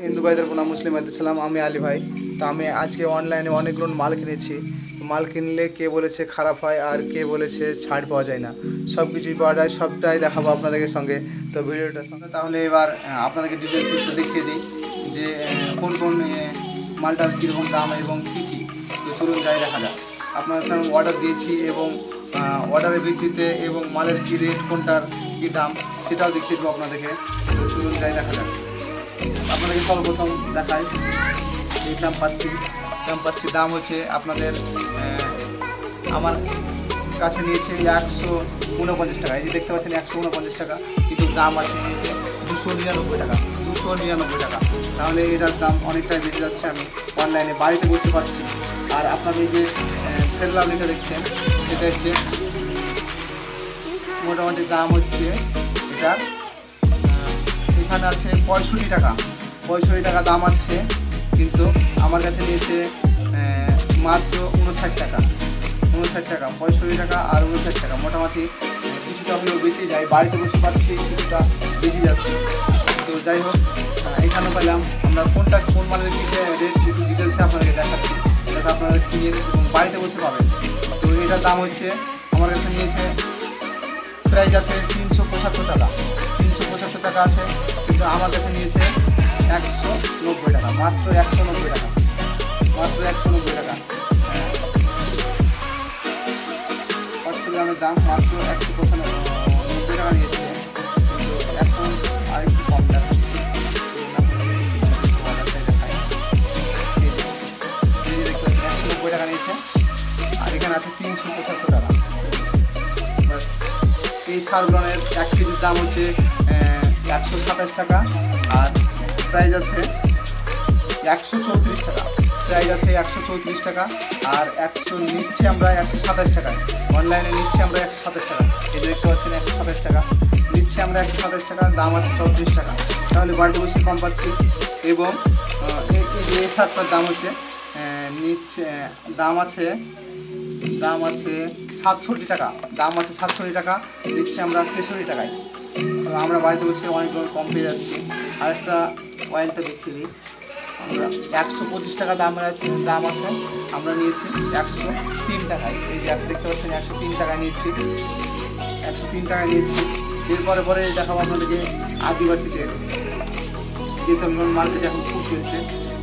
হিন্দু ভাইদের প্রণাম, মুসলিম ভাইদের সালাম। আমি আলী ভাই। তো আমি আজকে অনলাইনে অনেকগুলো মাল কিনেছি। মাল কিনলে কে বলেছে খারাপ হয় আর কে বলেছে ছাড় পাওয়া যায় না, সব কিছুই পাওয়া যায়, সবটাই দেখাবো আপনাদের সঙ্গে। তো ভিডিওটার সঙ্গে তাহলে এবার আপনাদেরকে ডিটেলস একটু দেখিয়ে দিই যে কোন কোন মালটার কীরকম দাম এবং কী কী। তো চলুন যাই দেখা যাক। আপনাদের সঙ্গে অর্ডার দিয়েছি এবং অর্ডারের ভিত্তিতে এবং মালের কী রেট, কোনটার কী দাম সেটাও দেখিয়ে দেবো আপনাদেরকে। তো চলুন যাই দেখা যাক। আপনাদেরকে সর্বপ্রথম দেখাই এই ক্যাম্পাসটির দাম হচ্ছে আপনাদের আমার কাছে নিয়েছে 149 টাকা। এই যে দেখতে পাচ্ছেন 149 টাকা, কিন্তু দাম আছে নিয়েছে 299 টাকা। 299 টাকা, তাহলে এটার দাম অনেকটাই বেড়ে যাচ্ছে। আমি অনলাইনে বাড়িতে বসতে পারছি। আর আপনাদের যে ফেল লাভলিটা দেখছেন সেটা হচ্ছে মোটামুটি দাম হচ্ছে এটা এখানে আছে 65 টাকা। 65 টাকা দাম আছে, কিন্তু আমার কাছে নিয়েছে মাত্র 59 টাকা। 59 টাকা, 65 টাকা আর 59 টাকা, মোটামুটি কিছুটা হলেও বেশি যায়। বাড়িতে বসে পাচ্ছি, কিছুটা বেশি যাচ্ছে। তো যাই হোক, এখানেও পেলাম আমরা কোন মালের দিকে রেট একটু ডিটেলসে আপনাদেরকে দেখাচ্ছি, যাতে আপনারা কিনে এবং বাড়িতে বসে পাবেন। তো এটার দাম হচ্ছে আমার কাছে নিয়েছে, প্রাইস আছে 375 টাকা। 375 টাকা আছে, কিন্তু আমার কাছে নিয়েছে 190 টাকা, মাত্র 190 টাকা, মাত্র 190 টাকা। 500 গ্রামের দাম মাত্র 190 টাকা নিয়েছে, কিন্তু এখন আরেকটু কম দেখাচ্ছে। 190 টাকা নিয়েছে, আর এখানে আছে 375 টাকা। এই শালগ্রামের 1 কেজির দাম হচ্ছে 127 টাকা, আর প্রাইস আছে 134 টাকা। প্রাইস আছে 134 টাকা, আর নিচ্ছে আমরা 127 টাকায়। অনলাইনে নিচ্ছে আমরা 127 টাকা। এই দেখতে পাচ্ছেন 127 টাকা নিচ্ছে আমরা, 127 টাকা, দাম আছে 34 টাকা। তাহলে বাড়িতে বসে কম পাচ্ছি। এবং এই শার্টটার দাম হচ্ছে নিচ্ছে দাম আছে 67 টাকা। দাম আছে 67 টাকা, দিচ্ছি আমরা 63 টাকায়। আমরা বাড়িতে বসে অনেক কম পেয়ে যাচ্ছি। আরেকটা অয়েলটা দেখিয়ে দিই, আমরা 125 টাকা দাম আছে, আমরা নিয়েছি 103 টাকায়। এই যে দেখতে পাচ্ছেন 103 টাকায় নিয়েছি, 103 টাকায় নিয়েছি। পরে দেখাবো আপনাদেরকে আদিবাসীদের, যেহেতু মার্কেটে এখন খুব চলছে।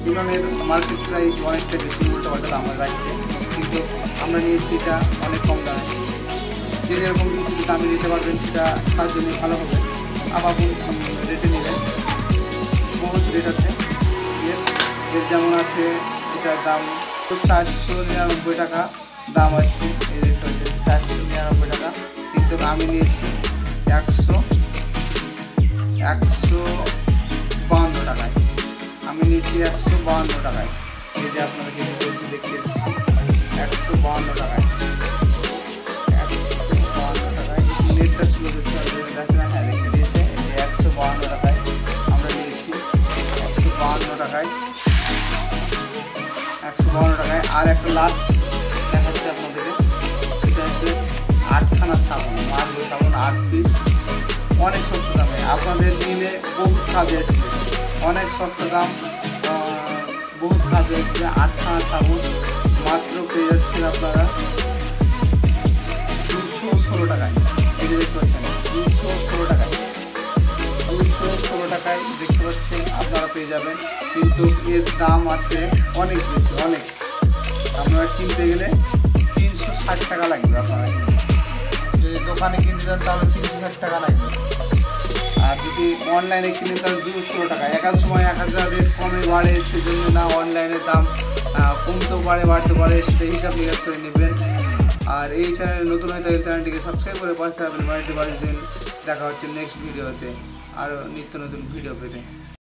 ইউনিয়নের মার্কেট প্রাইস অনেকটা বেশি, উল্টোপাল্টা দাম রাখছে, কিন্তু আমরা নিয়েছি এটা অনেক কম দামে। যে যেরকম কিছু দামে নিতে পারবেন সেটা তার জন্য ভালো হবে। আবার রেটে নেবেন, বহুত রেট আছে। এর যেমন আছে, এটার দাম 499 টাকা দাম আছে। এই রেটটা হচ্ছে 499 টাকা, কিন্তু আমি নিয়েছি 152 টাকায়। আমি নিয়েছি 152 টাকায়। এই যে আপনাদেরকে দেখিয়ে দিচ্ছি 152 টাকায়। 152 টাকায় নেটটা ছিল, দেখেন, হ্যাঁ রেখে দিয়েছে। এই যে 152 টাকায় আমরা নিয়েছি, 152 টাকায়, 152 টাকায়। আর একটা লাস্ট দেখাচ্ছি আপনাদেরকে, এটা হচ্ছে 8খানা সাবান, মার্বেল সাবান 8 পিস, অনেক সস্তা দামে। আপনাদের নিলে বহুত কাজে আসবে, অনেক সস্তা দাম, বহুত কাজে আসবে। 8খানা সাবান মাত্র পেয়ে যাচ্ছেন আপনারা 216 টাকায়। এই যে দেখতে পাচ্ছেন 216 টাকায়, 216 টাকায় দেখতে পাচ্ছেন আপনারা পেয়ে যাবেন। কিন্তু এর দাম আছে অনেক বেশি, অনেক। আপনারা কিনতে গেলে 360 টাকা লাগবে। আপনারা যদি দোকানে কিনতে যান তাহলে 360 টাকা লাগবে, আর যদি অনলাইনে কিনে তাহলে 216 টাকা। একার সময় 1000 রেট কমে বাড়ে, সেজন্য না অনলাইনের দাম কমতেও পারে, বাড়তে পারে, সেটা হিসাব নিকাশ করে নেবেন। আর এই চ্যানেল নতুন হয়ে থাকলে চ্যানেলটিকে সাবস্ক্রাইব করে পাশে থাকবেন। বাড়িতে দিন। দেখা হচ্ছে নেক্সট ভিডিওতে আরও নিত্য নতুন ভিডিও পেতে।